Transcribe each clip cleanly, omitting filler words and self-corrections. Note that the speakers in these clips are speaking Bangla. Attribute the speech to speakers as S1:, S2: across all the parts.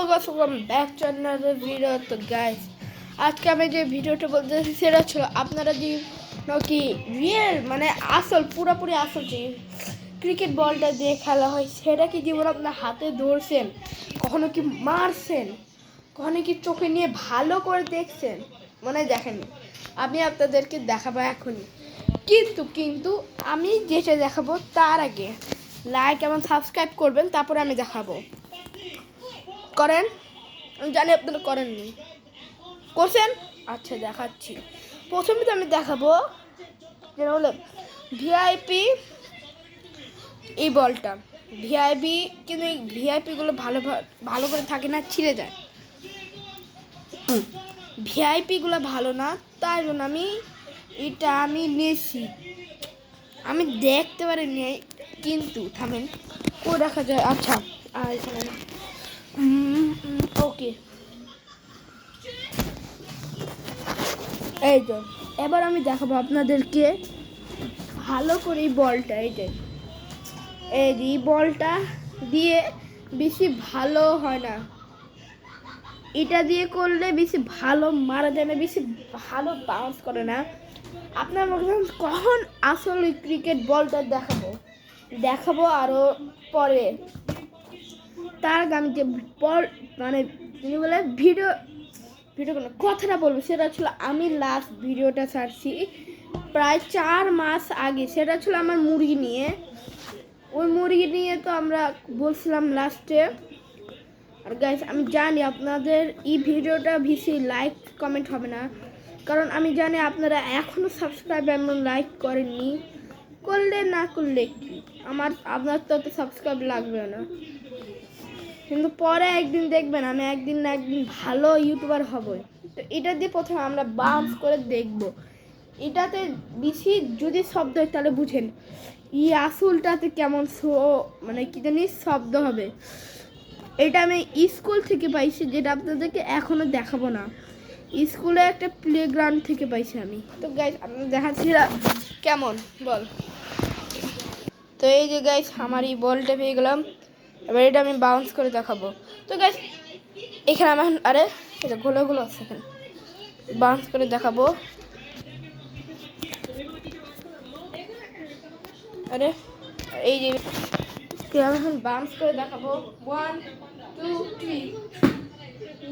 S1: guys, welcome back to another video. তো guys, আজকে আমি যে ভিডিওটা বলতেছি সেটা ছিল আপনারা যে নাকি রিয়েল মানে আসল পুরোপুরি আসল যে ক্রিকেট বলটা দিয়ে খেলা হয় সেটা কি জীবন আপনার হাতে ধরছেন, কখনো কি মারছেন, কখনো কি চোখে নিয়ে ভালো করে দেখছেন, মানে দেখেননি। আমি আপনাদেরকে দেখাবো এখনই, কিন্তু আমি যেটা দেখাবো তার আগে লাইক এবং সাবস্ক্রাইব করবেন, তারপরে আমি দেখাবো। করেন, আমি জানি আপনারা করেননি, করছেন? আচ্ছা দেখাচ্ছি। প্রথমে তো আমি দেখাবো যেটা হলো ভিআইপি এই বলটা। ভিআইপি কিন্তু এই ভিআইপিগুলো ভালো করে থাকে না, ছিঁড়ে যায়। ভিআইপিগুলো ভালো না, তাই জন্য আমি নিয়েছি। আমি দেখতে পারিনি, কিন্তু থামেন কো দেখা যায়। আচ্ছা আর এখানে ওকে, এই তো এবার আমি দেখাবো আপনাদেরকে ভালো করে এই বলটা। এই বলটা দিয়ে বেশি ভালো হয় না, এটা দিয়ে করলে বেশি ভালো মারা যায় না, বেশি ভালো বাউন্স করে না। আপনার কখন আসলে ক্রিকেট বলটা দেখাবো আরও পরে। তার আগে আমি যে বল মানে বলে ভিডিও কোনো কথাটা বলবো, সেটা ছিল আমি লাস্ট ভিডিওটা ছাড়ছি প্রায় 4 মাস আগে। সেটা ছিল আমার মুরগি নিয়ে। ওই মুরগি নিয়ে তো আমরা বলছিলাম লাস্টে। আর গাইস, আমি জানি আপনাদের এই ভিডিওটা বেশি লাইক কমেন্ট হবে না, কারণ আমি জানি আপনারা এখনও সাবস্ক্রাইব এবং লাইক করেননি। করলে না করলে কি, আপনার তো সাবস্ক্রাইব লাগবে না, কিন্তু পরে একদিন দেখবেন আমি একদিন না একদিন ভালো ইউটিউবার হব। তো এটা দিয়ে প্রথমে আমরা বাউন্স করে দেখব। এটাতে বেশি যদি শব্দ হয় তাহলে বুঝেন ই আসলটাতে কেমন মানে কি জানি শব্দ হবে। এটা আমি স্কুল থেকে পাইছি, যেটা আপনাদেরকে এখনও দেখাবো না। স্কুলে একটা প্লেগ্রাউন্ড থেকে পাইছি আমি। তো গাইস, আপনাদের দেখাচ্ছি কেমন বল। তো এই যে গাইস, আমার এই বলটা পেয়ে গেলাম। এবার এটা আমি বাউন্স করে দেখাবো। তো গাইস, এখানে আমার এটা গোলো আছে, এখানে বাউন্স করে দেখাবো। এই যে আমি এখন বাউন্স করে দেখাবো। 1 2 3।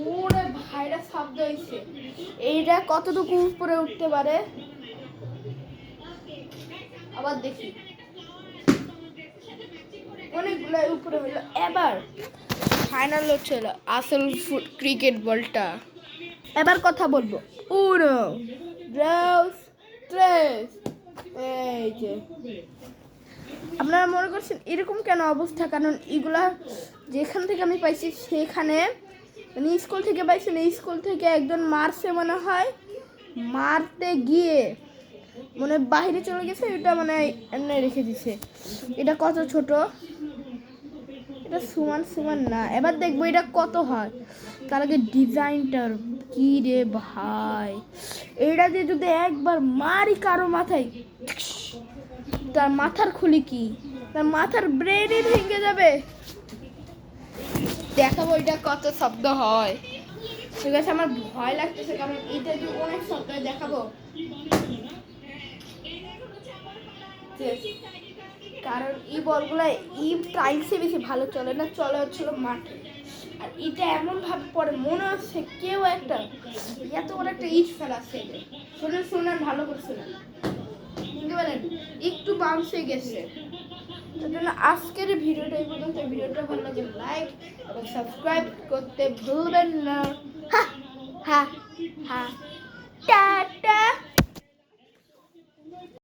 S1: পুরো ভাইরা শব্দ হয়েছে। এইটা কতটুকু উপরে উঠতে পারে আবার দেখি। অনেকগুলো উপরে হলো। এবার ফাইনাল হচ্ছে আসল ক্রিকেট বলটা। এবার কথা বলবো। 1 2 3। এই যে আপনারা মনে করছেন এরকম কেন অবস্থা, কারণ এগুলা যেখান থেকে আমি পাইছি সেখানে মানে স্কুল থেকে পাইছি না। স্কুল থেকে একজন মারছে মনে হয়, মারতে গিয়ে মানে বাইরে চলে গেছে, এটা মানে এমনি রেখে দিছে। এটা কত ছোট, এটা সমান না। এবার দেখবো এটা কত হয়। তার আগে ডিজাইনটার কি রে ভাই, এটা দিয়ে যদি একবার মারি কারো মাথায়, তার মাথার খুলি কি, তার মাথার ব্রেনই ভেঙে যাবে। দেখাবো এটা কত শব্দ হয়। ঠিক আছে, আমার ভয় লাগতেছে, কারণ এটা দিয়ে অনেক শব্দ দেখাবো। কারণ এই বলগুলো এই টাইলসে বেশি ভালো চলে না, চলে হচ্ছিল মাঠে। আর এটা এমন ভাবে পড়ে মনে হচ্ছে কেউ একটা এত বড় একটা ইট ফেলাচ্ছে। শোনেন ভালো করে শোনেন, বুঝতে পারেন একটু বাউন্স হয়ে গেছে। তার জন্য আজকের ভিডিওটা এই পর্যন্ত। ভিডিওটা ভালো লাগে লাইক এবং সাবস্ক্রাইব করতে ভুলবেন না। হা হা হা।